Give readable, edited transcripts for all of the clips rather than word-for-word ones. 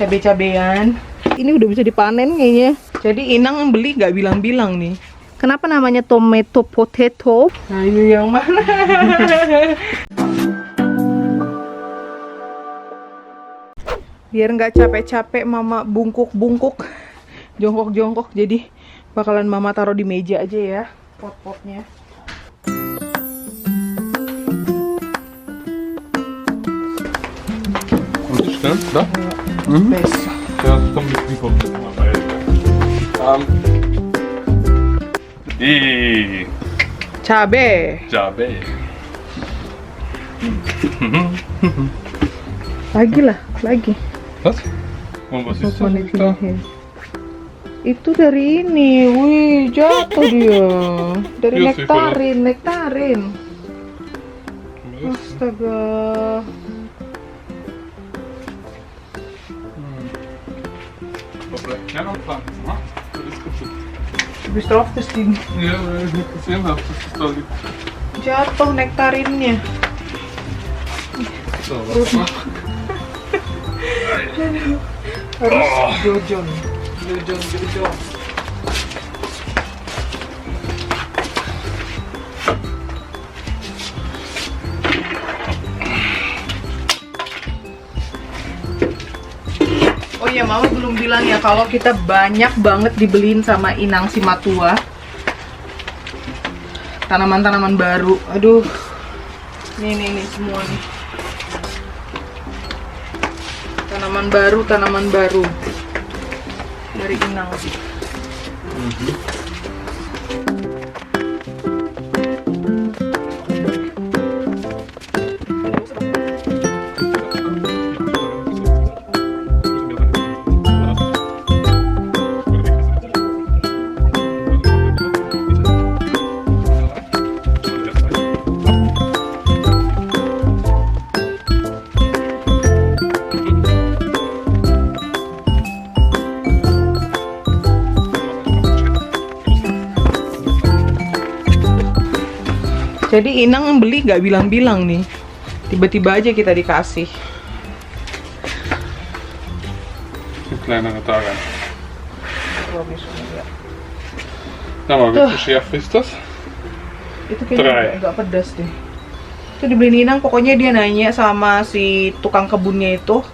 cabe-cabean. Ini udah bisa dipanen kayaknya. Jadi Inang yang beli nggak bilang-bilang nih. Kenapa namanya tomato potato? Nah ini yang mana? Biar nggak capek-capek mama bungkuk-bungkuk, jongkok-jongkok. Jadi bakalan mama taruh di meja aja ya pot-potnya. Kan? Da? Best. Ja, komm, die kommt jetzt mal bei. Cabe. Cabe. Lagi lah, lagi. Was? Und was ist das da? Itu dari ini, wih jatuh dia. Dari Iya sih, nektarin. Astaga. Ja, noch Pflanzen, ha? Das ist kaputt. Du bist draufgestiegen. Ja, weil ich nicht gesehen habe, dass es da liegt. Jatuh nektarinnya. So, was machen? Harus jojon. Oh iya, mama belum bilang ya kalau kita banyak banget dibeliin sama Inang si Matua. Tanaman-tanaman baru. Aduh. Nih semua nih. Tanaman baru. Dari Inang. Jadi Inang yang beli nggak bilang-bilang nih, tiba-tiba aja kita dikasih. Ein kleinerer Daran. Bagus juga. Na, aber wie viel scharf ist das? Itu kayaknya nggak pedas deh. Itu dibeliin Inang, pokoknya dia nanya sama si tukang kebunnya itu,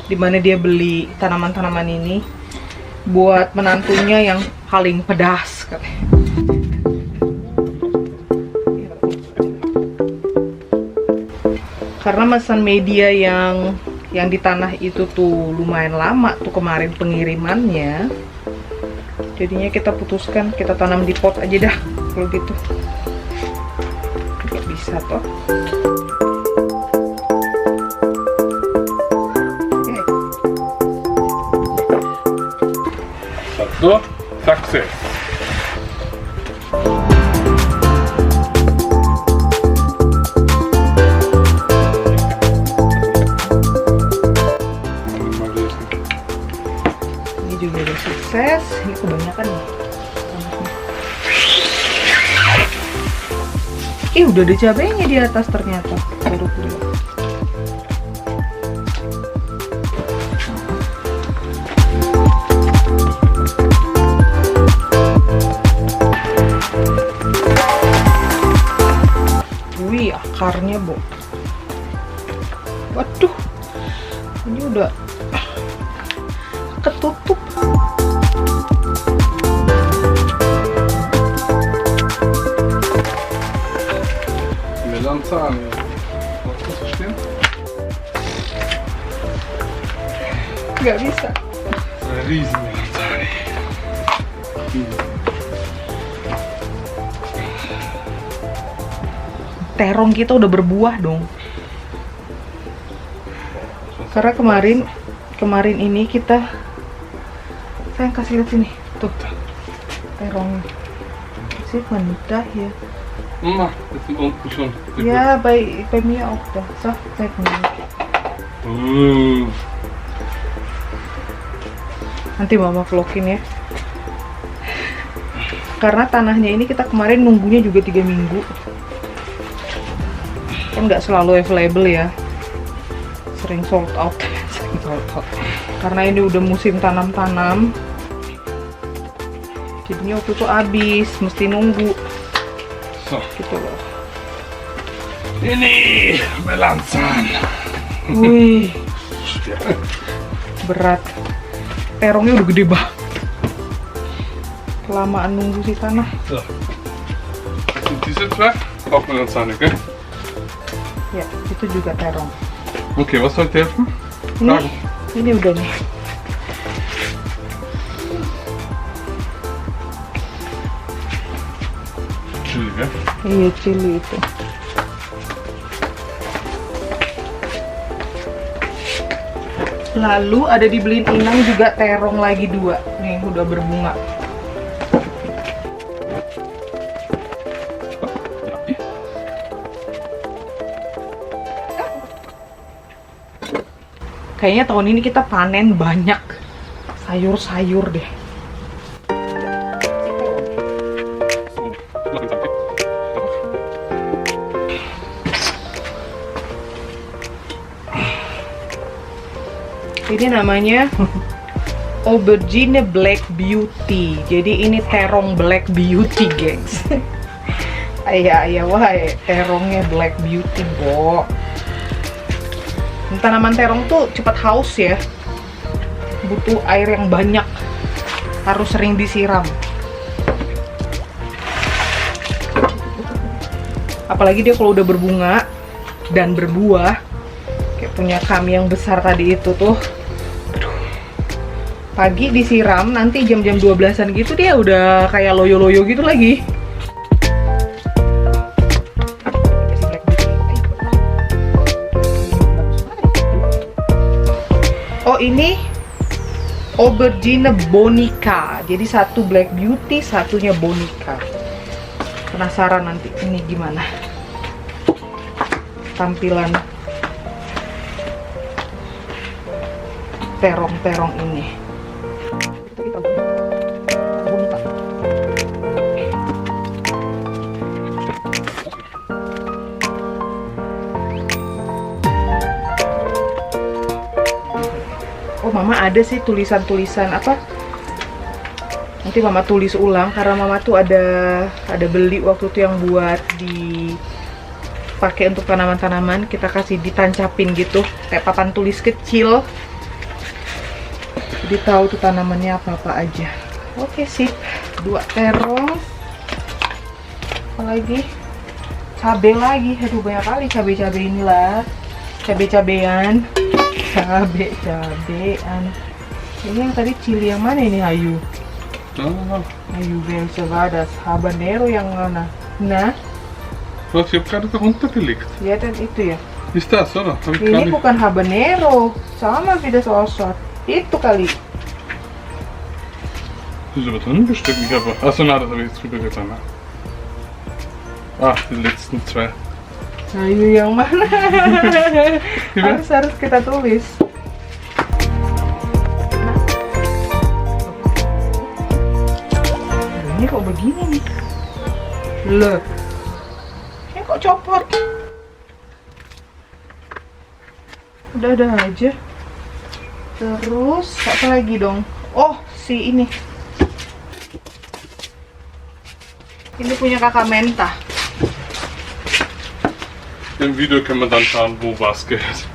di mana dia beli tanaman-tanaman ini buat menantunya yang paling pedas katanya. Karena pesan media yang di tanah itu tuh lumayan lama tuh kemarin pengirimannya. Jadinya kita putuskan kita tanam di pot aja dah kalau gitu. Nggak bisa toh. Satu, sukses. Juga udah sukses. Ini kebanyakan nih. Udah ada cabenya di atas ternyata. Baru lihat. Wih, akarnya, Bu. Waduh. Ini udah ketutup. Melanzane. Was ist das stehen? Nggak bisa. Eine riesen Melanzane. Terong kita udah berbuah dong. Karena kemarin ini kita, saya kasih lihat sini tuh terong sih mentah ya. Mama, das sind unten schon. Ja, bei mir auch da. So, zeig mal. Nanti mama vlogin ya. Karena tanahnya ini kita kemarin nunggunya juga 3 minggu. Kan nggak selalu available ya. Sering sold out. Karena ini udah musim tanam-tanam, jadinya waktu itu habis, mesti nunggu So, gitu loh. ini melansan. Wih, berat. Terongnya udah gede banget. Kelamaan nunggu sih sana. So. Und diese zwei auch Melanzane, gell? Ya, itu juga terong. Okay, was soll ich helfen? Ini udah nih. Chili, gell? Iya, chili itu. Lalu ada dibeliin Inang juga terong lagi 2. Nih, udah berbunga. Kayaknya tahun ini kita panen banyak sayur-sayur deh. Ini namanya Aubergine Black Beauty. Jadi ini terong Black Beauty, gengs. Ayah, wahai terongnya Black Beauty, Bo. Tanaman terong tuh cepat haus ya, butuh air yang banyak, harus sering disiram. Apalagi dia kalau udah berbunga dan berbuah, kayak punya kami yang besar tadi itu tuh. Aduh. Pagi disiram, nanti jam-jam 12-an gitu dia udah kayak loyo-loyo gitu lagi. Oh, ini Aubergine Bonica. Jadi satu Black Beauty, satunya Bonica. Penasaran nanti ini gimana tampilan terong-terong ini. Oh, Mama ada sih tulisan-tulisan apa? Nanti Mama tulis ulang karena Mama tuh ada beli waktu itu yang buat dipakai untuk tanaman-tanaman. Kita kasih ditancapin gitu, kayak papan tulis kecil. Jadi tahu tuh tanamannya apa-apa aja. Oke, sip. 2 terong. Apalagi? Cabe lagi. Aduh, banyak kali cabe-cabe inilah. Cabe-cabean. Cabe-cabean. Ini yang tadi chili yang mana ini, Ayu? Ayu Belcevadas. Habanero yang mana? Nah, Was, ich hab gerade darunter gelegt. ya dan itu ya. Ist das, oder? Hab ich Ini gerade. bukan habanero. Sama wie das ausschaut. Itu kali. Das ist aber drin bestimmt. Ich habe. Achso, nein, das habe ich jetzt drüber getan. Ne? Ah, die letzten 2. Ayu yang mana? harus kita tulis. Ini kok begini nih? Loh. Ini kok copot? Udah aja. Terus apa lagi dong? Oh, si ini. Ini punya kakak Menta. Im Video kann man dann schauen, wo was gehört.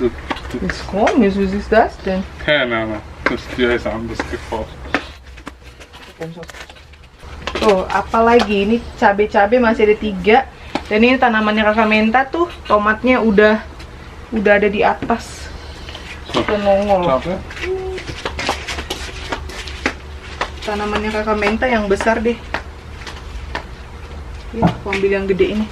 Das ist komisch, was ist das denn? Keine Ahnung. Das Tier ist anders gebaut. Tuh, apalagi ini cabe-cabe masih ada 3. Dan ini tanamannya kakak Menta tuh, tomatnya udah ada di atas. Udah nongol. Schade. Tanamannya kakak Menta yang besar deh. Ya, aku ambil yang gede ini.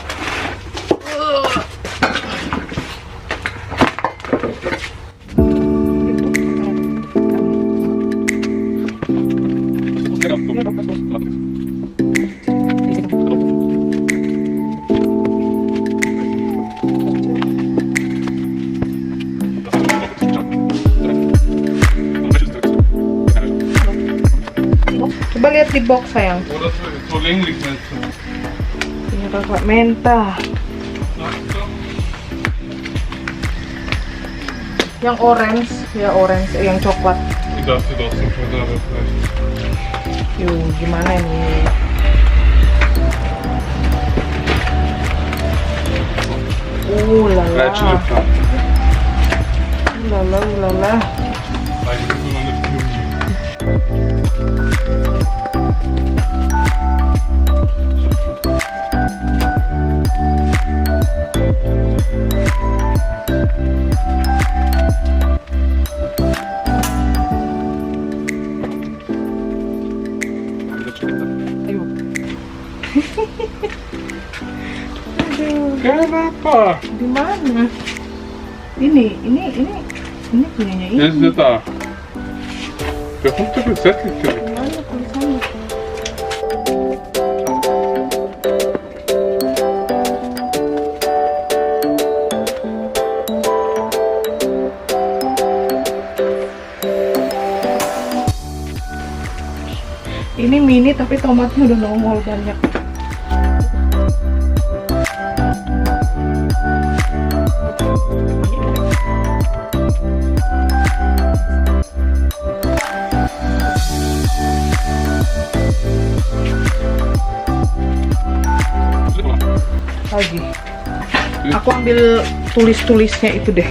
Coba lihat di box sayang. Oh, das ist so länglich nicht. Ini kakak Menta. Yang orange, ya orange, yang coklat. Das sieht aus dem Quadrat. Yuk, gimana nih? Lala. Rijtje Lufthansa. Lala. Eigentlich nur noch eine Blume. Ayo. Kenapa? Di mana? Ini punyanya ini. Er ist nicht da. Der Hund hat gesättelt. Di mana tulisannya? Ini mini tapi tomatnya udah nongol banyak. Lagi. Aku ambil tulis-tulisnya itu deh.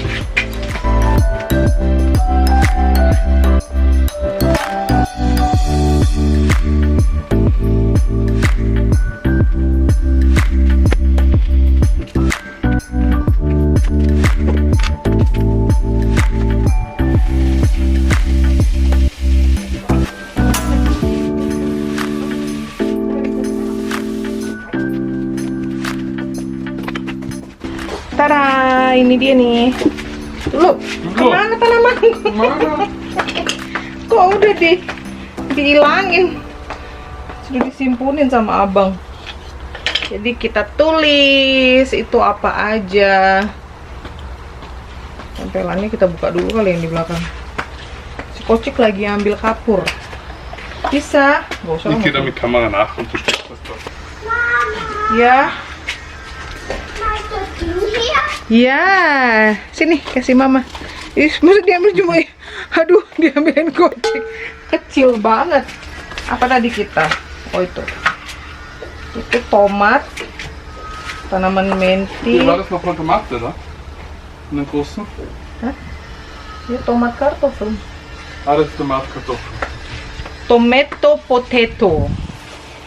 Tada, ini dia nih. Lu, kemana tanamanku? Mana? Kok udah dihilangin? Sudah disimpunin sama abang. Jadi kita tulis itu apa aja. Tempelannya kita buka dulu kali yang di belakang. Si Kocik lagi ambil kapur. Bisa? Gak usah. Ich gehe da mit Kamera nach und du steckst das dort. Ya. Ya, sini kasih mama. Ih, masa diambil cuma, aduh, diambilin Kocik. Kecil banget. Apa tadi kita? Oh itu tomat, tanaman menti. Wie war das noch von Tomate, oder? In den großen? Hah? Ini tomat kartoffel. Ah, das ist Tomatkartoffel. Tomato potato.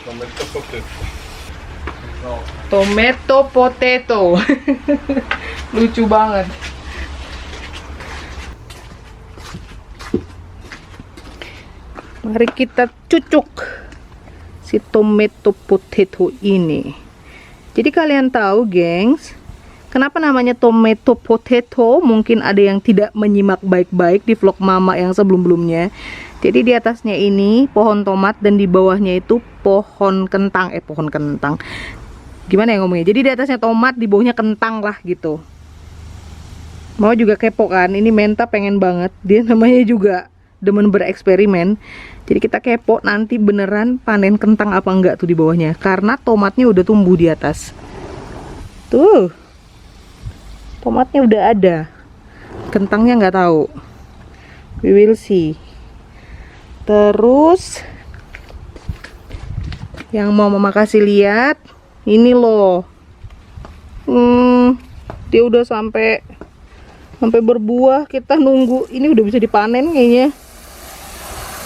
Tomato Potato. Genau. Tomato potato. Lucu banget. Mari kita cucuk si tomato potato ini. Jadi kalian tahu, gengs, kenapa namanya tomato potato? Mungkin ada yang tidak menyimak baik-baik di vlog mama yang sebelum-belumnya. Jadi di atasnya ini pohon tomat dan di bawahnya itu pohon kentang. Pohon kentang. Gimana ya ngomongnya? Jadi di atasnya tomat, di bawahnya kentang lah gitu. Mau juga kepo kan? Ini Menta pengen banget. Dia namanya juga demen bereksperimen. Jadi kita kepo nanti beneran panen kentang apa enggak tuh di bawahnya. Karena tomatnya udah tumbuh di atas. Tuh. Tomatnya udah ada. Kentangnya nggak tahu. We will see. Terus yang mau mama kasih lihat, ini loh. Dia udah sampai berbuah. Kita nunggu. Ini udah bisa dipanen kayaknya.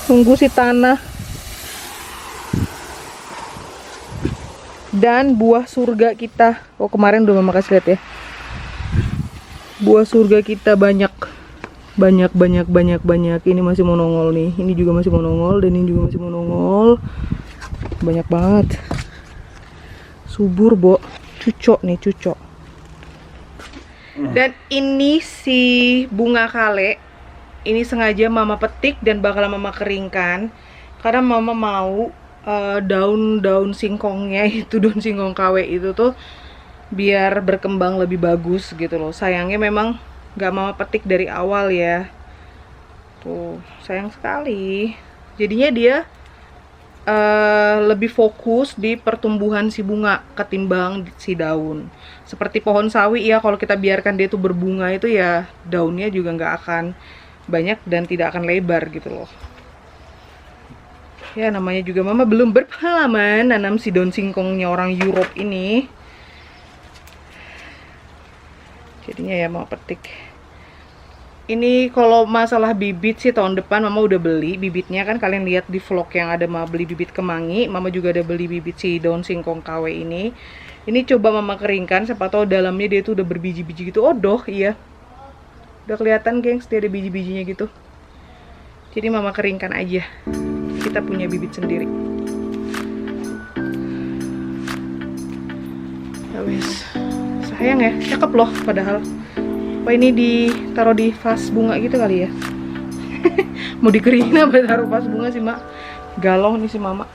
Tunggu si tanah. Dan buah surga kita. Oh, kemarin udah mama kasih lihat ya. Buah surga kita banyak. Ini masih mau nongol nih. Ini juga masih mau nongol. Dan ini juga masih mau nongol. Banyak banget. Subur, Bo. Cucok nih, cucok. Dan ini si bunga kale. Ini sengaja mama petik dan bakal mama keringkan. Karena mama mau daun-daun singkongnya itu, daun singkong KW itu tuh biar berkembang lebih bagus gitu loh. Sayangnya memang gak mama petik dari awal ya. Tuh, sayang sekali. Jadinya dia lebih fokus di pertumbuhan si bunga ketimbang si daun. Seperti pohon sawi ya, kalau kita biarkan dia tuh berbunga itu ya daunnya juga nggak akan banyak dan tidak akan lebar gitu loh. Ya namanya juga mama belum berpengalaman nanam si daun singkongnya orang Europe ini. Jadinya ya mau petik. Ini kalau masalah bibit sih tahun depan mama udah beli bibitnya, kan kalian lihat di vlog yang ada mama beli bibit kemangi. Mama juga ada beli bibit si daun singkong KW ini. Ini coba mama keringkan, siapa tahu dalamnya dia tuh udah berbiji-biji gitu. Oh doh, iya. Udah kelihatan gengs, dia ada biji-bijinya gitu. Jadi mama keringkan aja. Kita punya bibit sendiri. Ya wes. Sayang ya, cakep loh padahal. Apa ini ditaruh di vas bunga gitu kali ya? Mau dikeringin apa taruh vas bunga sih mak? Galau nih si mama.